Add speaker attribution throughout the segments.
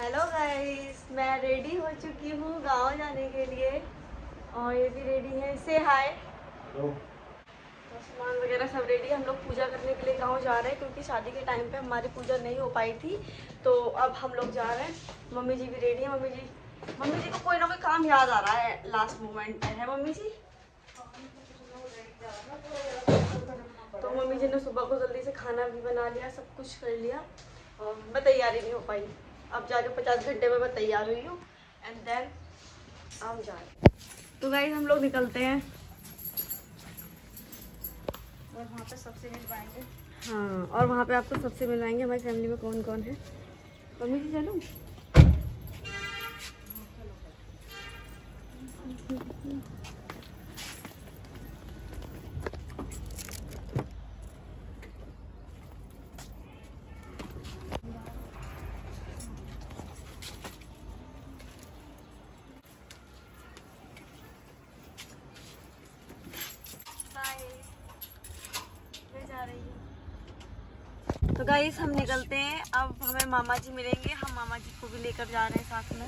Speaker 1: Hello guys, मैं ready हो चुकी हूँ गांव जाने के लिए और ये भी रेडी है। से हाय। तो सामान वगैरह सब रेडी है। हम लोग पूजा करने के लिए गांव जा रहे हैं क्योंकि शादी के टाइम पे हमारी पूजा नहीं हो पाई थी, तो अब हम लोग जा रहे हैं। मम्मी जी भी रेडी है। मम्मी जी को कोई ना कोई काम याद आ रहा है लास्ट मोमेंट पे, है मम्मी जी? तो मम्मी जी ने सुबह को जल्दी से खाना भी बना लिया, सब कुछ कर लिया और मैं तैयारी नहीं हो पाई। अब जाके 50 घंटे में मैं तैयार हुई हूँ एंड देन हम जा रहे। तो गाइस हम लोग निकलते हैं और वहाँ पे सबसे मिल पाएंगे। हाँ, और वहाँ पे आपको सबसे मिलवाएंगे हमारी फैमिली में कौन कौन है। मम्मी जी चलो। तो गाइस हम निकलते हैं। अब हमें मामा जी मिलेंगे, हम मामा जी को भी लेकर जा रहे हैं साथ में।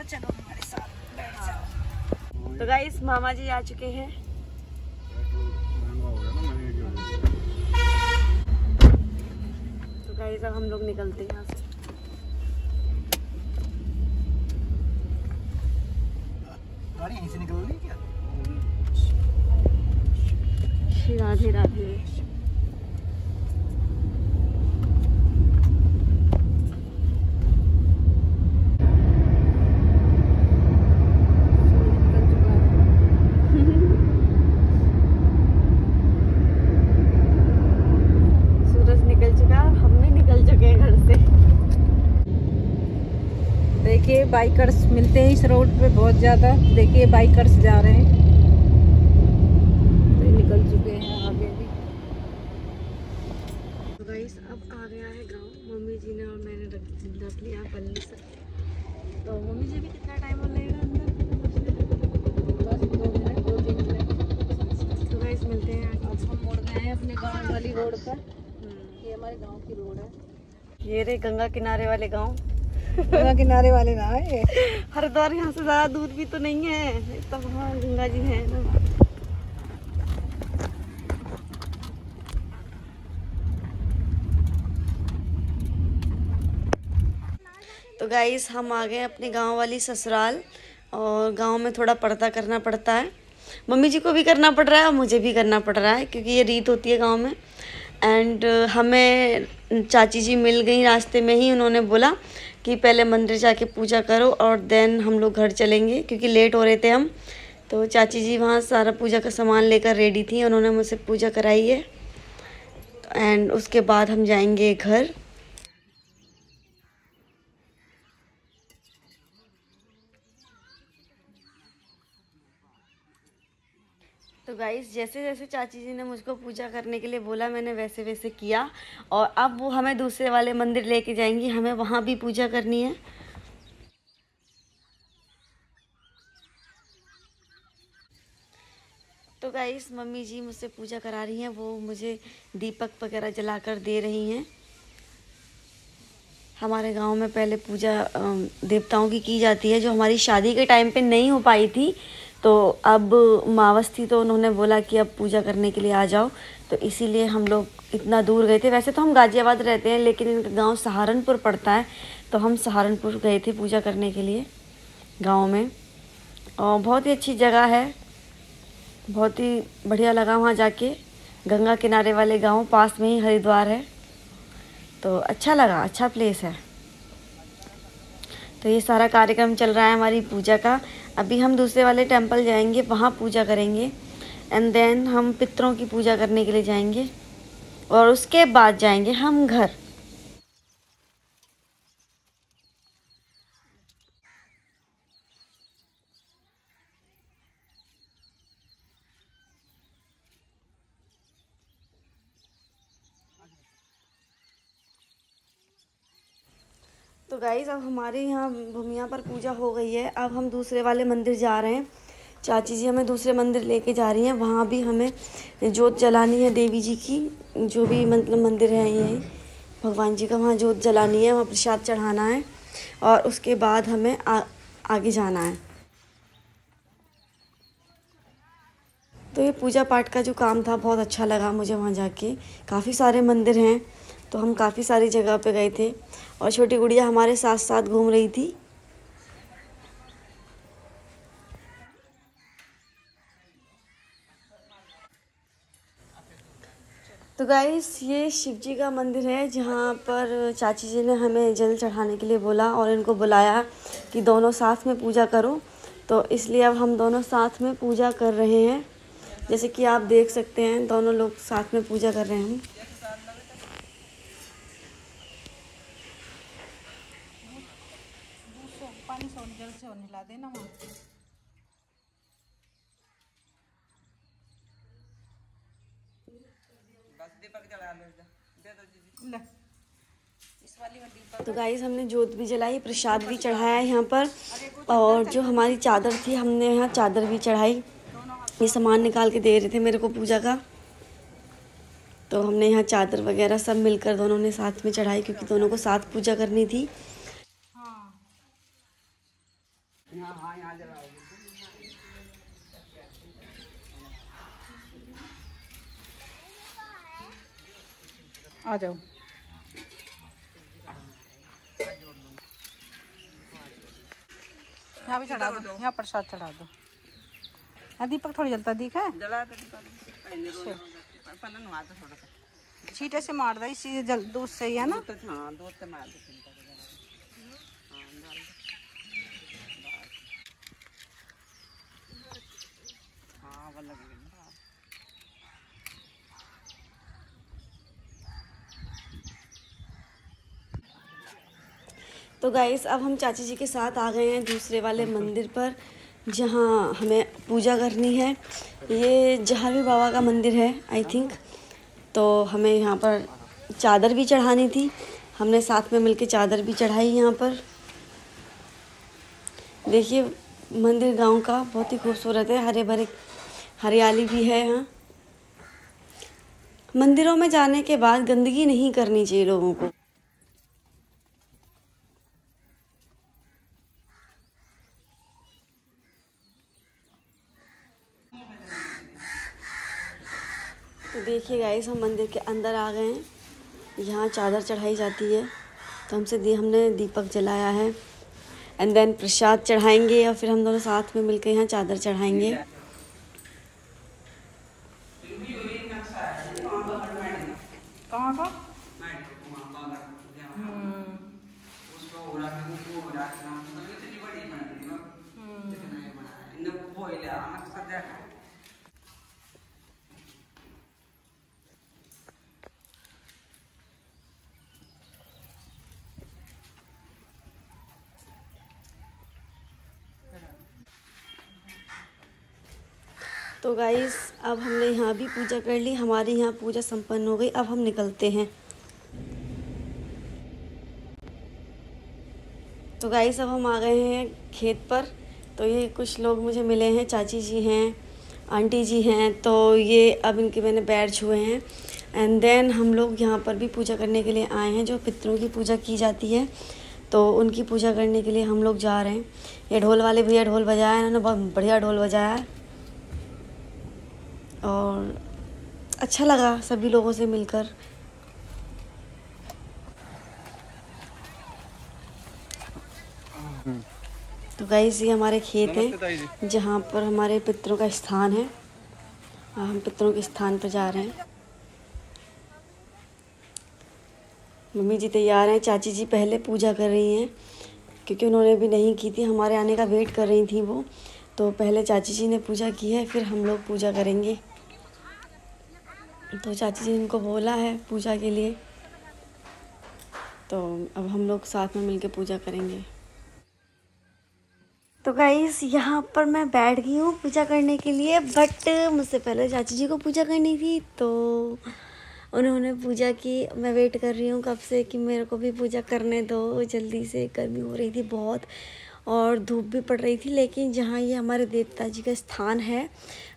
Speaker 1: चलो हमारे साथ बैठ जाओ। तो गाइस मामा जी आ चुके हैं। तो गाइस अब हम लोग निकलते हैं यहाँ से।
Speaker 2: गाड़ी यहीं से निकल रही है क्या?
Speaker 1: राधे राधे। सूरज निकल चुका, हम भी निकल चुके हैं घर से।
Speaker 3: देखिए बाइकर्स मिलते हैं इस रोड पे बहुत ज़्यादा। देखिए बाइकर्स जा रहे हैं, तो निकल चुके हैं आगे भी।
Speaker 1: तो गाइस अब आ गया है गांव। मम्मी जी ने और मैंने रख लिया पल्ली से। तो मम्मी जी भी कितना टाइम लगेगा अंदर?
Speaker 3: बस 2 मिनट 2-3 मिनट।
Speaker 1: तो गाइस मिलते हैं आगे।
Speaker 3: अब हम मुड़ गए हैं अपने गाँव वाली रोड पर। ये हमारे गाँव की रोड है।
Speaker 1: ये रहे गंगा किनारे वाले गांव।
Speaker 3: गंगा किनारे वाले ना है।
Speaker 1: हरिद्वार यहाँ से ज़्यादा दूर भी तो नहीं है, तो वहाँ गंगा जी है ना। तो गाइस हम आ गए अपने गांव वाली ससुराल और गांव में थोड़ा पर्दा करना पड़ता है। मम्मी जी को भी करना पड़ रहा है और मुझे भी करना पड़ रहा है क्योंकि ये रीत होती है गांव में। एंड हमें चाची जी मिल गई रास्ते में ही। उन्होंने बोला कि पहले मंदिर जाके पूजा करो और देन हम लोग घर चलेंगे क्योंकि लेट हो रहे थे हम। तो चाची जी वहाँ सारा पूजा का सामान लेकर रेडी थी, उन्होंने मुझसे पूजा कराई है एंड उसके बाद हम जाएंगे घर। तो गाइस जैसे जैसे चाची जी ने मुझको पूजा करने के लिए बोला मैंने वैसे वैसे किया और अब वो हमें दूसरे वाले मंदिर लेके जाएंगी, हमें वहाँ भी पूजा करनी है। तो गाइस मम्मी जी मुझसे पूजा करा रही हैं, वो मुझे दीपक वगैरह जलाकर दे रही हैं। हमारे गांव में पहले पूजा देवताओं की जाती है जो हमारी शादी के टाइम पे नहीं हो पाई थी। तो अब मावस थी तो उन्होंने बोला कि अब पूजा करने के लिए आ जाओ, तो इसीलिए हम लोग इतना दूर गए थे। वैसे तो हम गाजियाबाद रहते हैं लेकिन इनका गांव सहारनपुर पड़ता है, तो हम सहारनपुर गए थे पूजा करने के लिए गांव में। और बहुत ही अच्छी जगह है, बहुत ही बढ़िया लगा वहाँ जाके। गंगा किनारे वाले गांव, पास में ही हरिद्वार है, तो अच्छा लगा, अच्छा प्लेस है। तो ये सारा कार्यक्रम चल रहा है हमारी पूजा का। अभी हम दूसरे वाले टेंपल जाएंगे, वहाँ पूजा करेंगे एंड देन हम पितरों की पूजा करने के लिए जाएंगे और उसके बाद जाएंगे हम घर। तो गाइज़ अब हमारे यहाँ भूमिया पर पूजा हो गई है। अब हम दूसरे वाले मंदिर जा रहे हैं चाची जी हमें दूसरे मंदिर लेके जा रही हैं, वहाँ भी हमें जोत जलानी है देवी जी की, जो भी मतलब मंदिर है ये भगवान जी का, वहाँ जोत जलानी है, वहाँ प्रसाद चढ़ाना है और उसके बाद हमें आगे जाना है। तो ये पूजा पाठ का जो काम था बहुत अच्छा लगा मुझे वहाँ जाके। काफ़ी सारे मंदिर हैं तो हम काफ़ी सारी जगह पे गए थे और छोटी गुड़िया हमारे साथ साथ घूम रही थी। तो गाइस ये शिव जी का मंदिर है जहाँ पर चाची जी ने हमें जल चढ़ाने के लिए बोला और इनको बुलाया कि दोनों साथ में पूजा करो, तो इसलिए अब हम दोनों साथ में पूजा कर रहे हैं। जैसे कि आप देख सकते हैं दोनों लोग साथ में पूजा कर रहे हैं। तो गाइस हमने जोत भी जलाई, प्रसाद भी चढ़ाया यहाँ पर, और जो हमारी चादर थी हमने यहाँ चादर भी चढ़ाई। ये सामान निकाल के दे रहे थे मेरे को पूजा का, तो हमने यहाँ चादर वगैरह सब मिलकर दोनों ने साथ में चढ़ाई क्योंकि दोनों को साथ पूजा करनी थी।
Speaker 3: आ जाओ। यहाँ भी चढ़ा दो, यहाँ प्रसाद चढ़ा दो। हाँ दीपक थोड़ी जलता दिखा है, छींटे से मार दो, इसी जल दूध से ही है ना।
Speaker 1: तो गाइस अब हम चाची जी के साथ आ गए हैं दूसरे वाले मंदिर पर जहाँ हमें पूजा करनी है। ये जहावी बाबा का मंदिर है आई थिंक। तो हमें यहाँ पर चादर भी चढ़ानी थी, हमने साथ में मिलके चादर भी चढ़ाई। यहाँ पर देखिए मंदिर गांव का बहुत ही खूबसूरत है, हरे भरे हरियाली भी है यहाँ। मंदिरों में जाने के बाद गंदगी नहीं करनी चाहिए लोगों को। तो देखिए गाइस हम मंदिर के अंदर आ गए हैं, यहाँ चादर चढ़ाई जाती है तो हमने दीपक जलाया है एंड देन प्रसाद चढ़ाएंगे और फिर हम दोनों साथ में मिलकर यहाँ चादर चढ़ाएंगे।
Speaker 3: कहाँ का?
Speaker 1: तो गाइस अब हमने यहाँ भी पूजा कर ली, हमारी यहाँ पूजा संपन्न हो गई। अब हम निकलते हैं। तो गाइस अब हम आ गए हैं खेत पर। तो ये कुछ लोग मुझे मिले हैं, चाची जी हैं, आंटी जी हैं, तो ये अब इनके मैंने पैर छुए हैं एंड देन हम लोग यहाँ पर भी पूजा करने के लिए आए हैं। जो पितरों की पूजा की जाती है तो उनकी पूजा करने के लिए हम लोग जा रहे हैं। ये ढोल वाले भैया ढोल बजाया, इन्होंने बहुत बढ़िया ढोल बजाया है और अच्छा लगा सभी लोगों से मिलकर। तो गाइस ये हमारे खेत हैं जहाँ पर हमारे पितरों का स्थान है। हम पितरों के स्थान पर जा रहे हैं। मम्मी जी तैयार हैं, चाची जी पहले पूजा कर रही हैं क्योंकि उन्होंने भी नहीं की थी, हमारे आने का वेट कर रही थी वो। तो पहले चाची जी ने पूजा की है, फिर हम लोग पूजा करेंगे। तो चाची जी ने इनको बोला है पूजा के लिए, तो अब हम लोग साथ में मिलके पूजा करेंगे। तो गाइस यहाँ पर मैं बैठ गई हूँ पूजा करने के लिए, बट मुझसे पहले चाची जी को पूजा करनी थी तो उन्होंने पूजा की। मैं वेट कर रही हूँ कब से कि मेरे को भी पूजा करने दो जल्दी से, गर्मी हो रही थी बहुत और धूप भी पड़ रही थी, लेकिन जहाँ ये हमारे देवता जी का स्थान है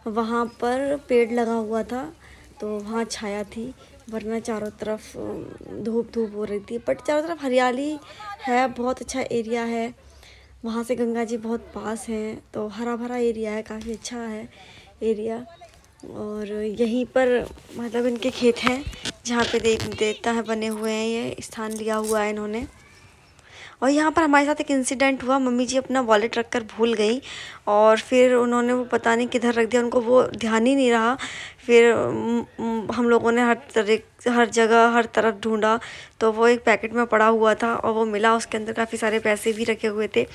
Speaker 1: वहाँ पर पेड़ लगा हुआ था तो वहाँ छाया थी, वरना चारों तरफ धूप धूप हो रही थी। बट चारों तरफ हरियाली है, बहुत अच्छा एरिया है। वहाँ से गंगा जी बहुत पास हैं, तो हरा भरा एरिया है, काफ़ी अच्छा है एरिया। और यहीं पर मतलब इनके खेत हैं जहाँ पे देवता है बने हुए हैं, ये स्थान लिया हुआ है इन्होंने। और यहाँ पर हमारे साथ एक इंसिडेंट हुआ, मम्मी जी अपना वॉलेट रख कर भूल गई और फिर उन्होंने वो पता नहीं किधर रख दिया, उनको वो ध्यान ही नहीं रहा। फिर हम लोगों ने हर जगह हर तरफ ढूंढा तो वो एक पैकेट में पड़ा हुआ था और वो मिला, उसके अंदर काफ़ी सारे पैसे भी रखे हुए थे,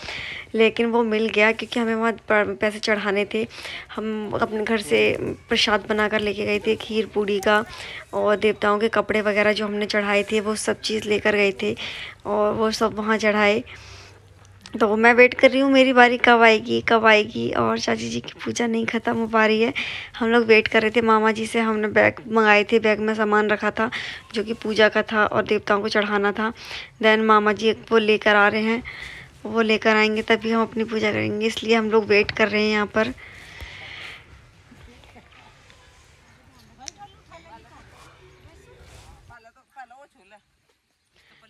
Speaker 1: लेकिन वो मिल गया क्योंकि हमें वहाँ पैसे चढ़ाने थे। हम अपने घर से प्रसाद बना कर लेके गए थे, खीर पूड़ी का, और देवताओं के कपड़े वगैरह जो हमने चढ़ाए थे वो सब चीज़ लेकर गए थे और वो सब वहाँ चढ़ाए। तो मैं वेट कर रही हूँ मेरी बारी कब आएगी। और चाची जी की पूजा नहीं ख़त्म हो पा रही है। हम लोग वेट कर रहे थे, मामा जी से हमने बैग मंगाए थे, बैग में सामान रखा था जो कि पूजा का था और देवताओं को चढ़ाना था। देन मामा जी वो लेकर आ रहे हैं, वो लेकर आएंगे तभी हम अपनी पूजा करेंगे, इसलिए हम लोग वेट कर रहे हैं यहाँ पर।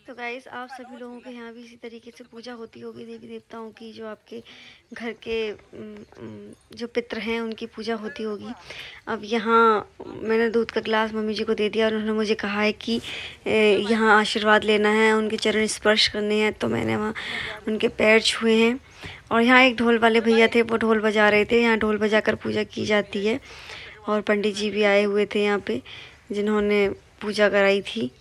Speaker 1: तो गाइस, आप सभी लोगों के यहाँ भी इसी तरीके से पूजा होती होगी देवी देवताओं की, जो आपके घर के जो पितृ हैं उनकी पूजा होती होगी। अब यहाँ मैंने दूध का गिलास मम्मी जी को दे दिया और उन्होंने मुझे कहा है कि यहाँ आशीर्वाद लेना है, उनके चरण स्पर्श करने हैं, तो मैंने वहाँ उनके पैर छुए हैं। और यहाँ एक ढोल वाले भैया थे, वो ढोल बजा रहे थे, यहाँ ढोल बजा कर पूजा की जाती है। और पंडित जी भी आए हुए थे यहाँ पे जिन्होंने पूजा कराई थी।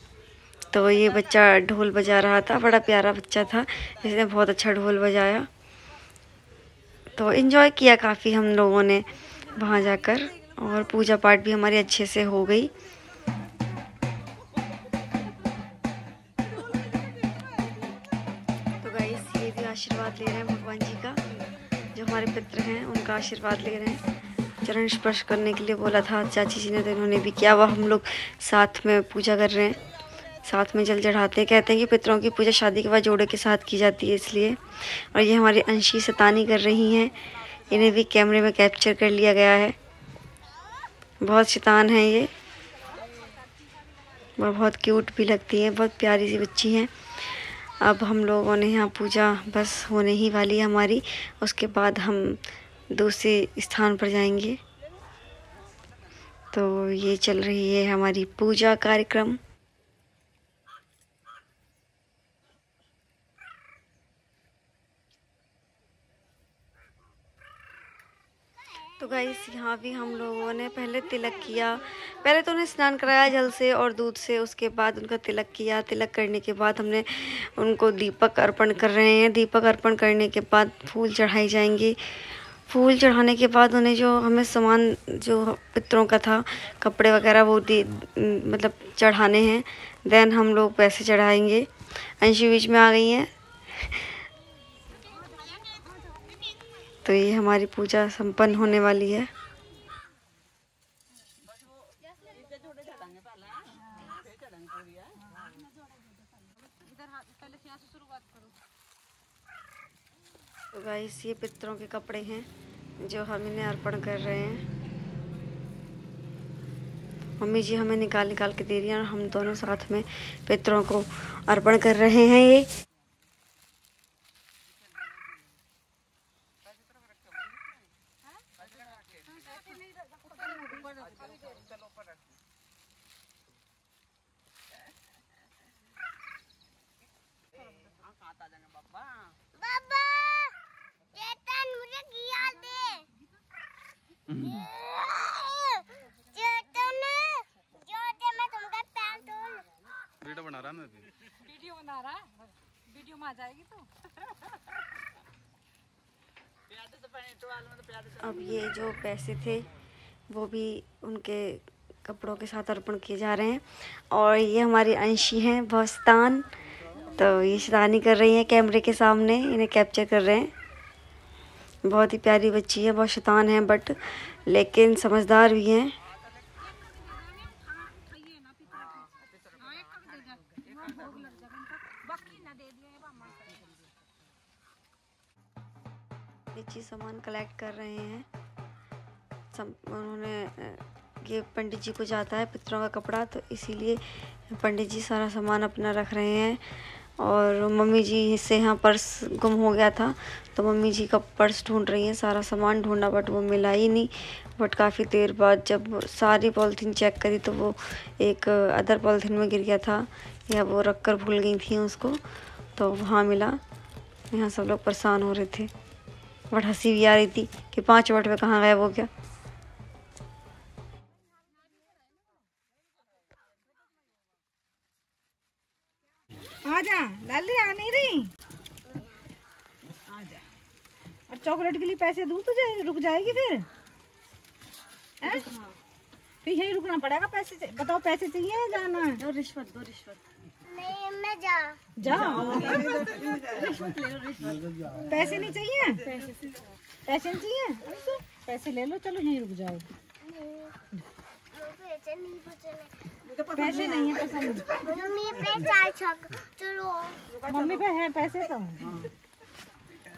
Speaker 1: तो ये बच्चा ढोल बजा रहा था, बड़ा प्यारा बच्चा था, इसने बहुत अच्छा ढोल बजाया। तो इन्जॉय किया काफ़ी हम लोगों ने वहाँ जाकर, और पूजा पाठ भी हमारी अच्छे से हो गई। तो गाइस, ये भी आशीर्वाद ले रहे हैं भगवान जी का, जो हमारे पितृ हैं उनका आशीर्वाद ले रहे हैं। चरण स्पर्श करने के लिए बोला था चाची जी ने, तो इन्होंने भी किया। वह हम लोग साथ में पूजा कर रहे हैं, साथ में जल चढ़ाते हैं। कहते हैं कि पितरों की पूजा शादी के बाद जोड़े के साथ की जाती है, इसलिए। और ये हमारी अंशी शैतानी कर रही हैं, इन्हें भी कैमरे में कैप्चर कर लिया गया है। बहुत शैतान है ये, और बहुत क्यूट भी लगती हैं, बहुत प्यारी सी बच्ची हैं। अब हम लोगों ने यहाँ पूजा बस होने ही वाली है हमारी, उसके बाद हम दूसरे स्थान पर जाएंगे। तो ये चल रही है हमारी पूजा कार्यक्रम। तो गाइस, यहाँ भी हम लोगों ने पहले तिलक किया। पहले तो उन्हें स्नान कराया जल से और दूध से, उसके बाद उनका तिलक किया। तिलक करने के बाद हमने उनको दीपक अर्पण कर रहे हैं। दीपक अर्पण करने के बाद फूल चढ़ाए जाएंगे। फूल चढ़ाने के बाद उन्हें जो हमें सामान जो पितरों का था, कपड़े वगैरह, वो मतलब चढ़ाने हैं। देन हम लोग पैसे चढ़ाएंगे। अंशु बीच में आ गई हैं। तो ये हमारी पूजा संपन्न होने वाली है। तो गाइस, ये पितरों के कपड़े हैं जो हम इन्हें अर्पण कर रहे हैं। मम्मी जी हमें निकाल निकाल के दे रही हैं और हम दोनों साथ में पितरों को अर्पण कर रहे हैं। ये
Speaker 4: वीडियो बना रहा मैं,
Speaker 3: वीडियो में आ जाएगी तो।
Speaker 1: अब ये जो पैसे थे वो भी उनके कपड़ों के साथ अर्पण किए जा रहे हैं। और ये हमारी अंशी हैं, बहुत शैतान। तो ये शैतानी कर रही हैं कैमरे के सामने, इन्हें कैप्चर कर रहे हैं। बहुत ही प्यारी बच्ची है, बहुत शैतान है, बट लेकिन समझदार भी हैं। पंडित जी सामान कलेक्ट कर रहे हैं। उन्होंने ये पंडित जी को जाता है पितरों का कपड़ा, तो इसीलिए पंडित जी सारा सामान अपना रख रहे हैं। और मम्मी जी से यहाँ पर्स गुम हो गया था, तो मम्मी जी का पर्स ढूंढ रही हैं। सारा सामान ढूंढा बट वो मिला ही नहीं। बट काफ़ी देर बाद जब सारी पॉलीथीन चेक करी तो वो एक अदर पॉलीथीन में गिर गया था, या वो रख कर भूल गई थी उसको, तो वहाँ मिला। यहाँ सब लोग परेशान हो रहे थे, बट हंसी भी आ रही थी कि 5 मिनट में कहाँ गायब हो गया।
Speaker 3: आजा लाली, आ नहीं रही, आजा। और चॉकलेट के लिए पैसे दूँ तुझे, रुक जाएगी फिर? फिर यही रुकना पड़ेगा। पैसे बताओ, पैसे चाहिए जाना है?
Speaker 1: दो रिश्वत।
Speaker 5: नहीं, मैं जा
Speaker 3: पैसे नहीं चाहिए? पैसे नहीं चाहिए? पैसे ले लो, चलो यहीं रुक जाओ। पैसे नहीं है पसंद?
Speaker 5: मम्मी
Speaker 3: मम्मी पे है पैसे तो।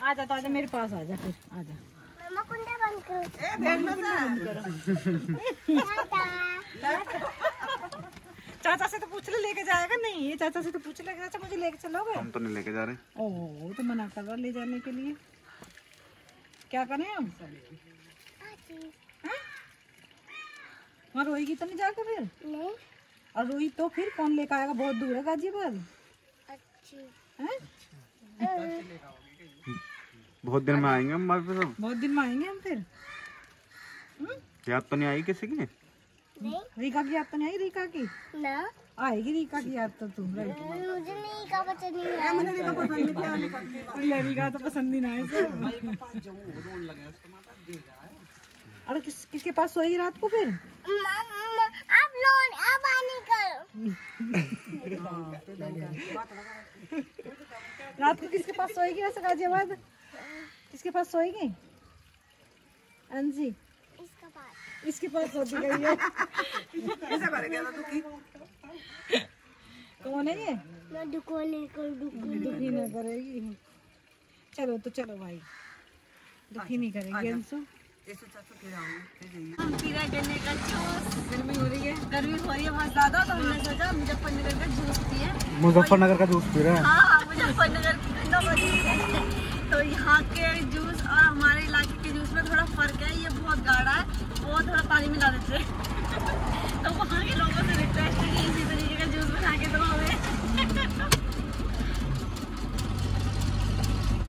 Speaker 3: आजा तो आजा, मेरे पास आजा फिर, आजा।
Speaker 5: मम्मा कुंडा बंद करो।
Speaker 3: चाचा से तो पूछ ले, लेके जाएगा नहीं? ये चाचा से तो पूछ ले, चाचा मुझे लेके चलोगे?
Speaker 4: हम तो नहीं लेके जा रहे।
Speaker 3: ओह, तो मना कर रहा ले जाने के लिए। क्या करें हम? वहाँ रोएगी तो नहीं जाकर फिर?
Speaker 5: नहीं।
Speaker 3: और रोई तो फिर कौन लेकर आएगा? बहुत दूर है गाजीपुर।
Speaker 4: बहुत दिन में आएंगे हम वापस। सब
Speaker 3: बहुत दिन में आएंगे हम फिर।
Speaker 4: याद तो नहीं आई किसी की?
Speaker 5: नहीं।
Speaker 3: रीका की याद तो नहीं आई? रीका की
Speaker 5: ना
Speaker 3: आएगी, रीका की याद तो तुम।
Speaker 5: मुझे नहीं का पता नहीं है।
Speaker 3: मुझे रीका पसंद नहीं है। रीका तो पसंद ही ना है। अरे किसके पास सोएगी रात को फिर?
Speaker 5: अब लोन अब आने करो।
Speaker 3: रात को किसके पास सोएगी वैसे गाजियाबाद? किसके पास सोएगी अंजी? इसके पास सोती गई है। कौन है ये?
Speaker 5: मैं
Speaker 3: दुखी नहीं करेगी। चलो तो चलो भाई, दुखी नहीं करेगी अंशु।
Speaker 1: हम पी रहे गन्ने का जूस।
Speaker 3: गर्मी हो रही है?
Speaker 1: गर्मी हो रही है बहुत ज्यादा, तो हमने सोचा मुजफ्फरनगर का जूस पिए।
Speaker 2: मुजफ्फरनगर का जूस पी रहे हैं?
Speaker 1: हाँ, मुजफ्फरनगर की गन्नों का जूस है। तो यहाँ के जूस और हमारे इलाके के जूस में थोड़ा फर्क है। ये बहुत गाढ़ा है, वो थोड़ा पानी मिला देते हैं।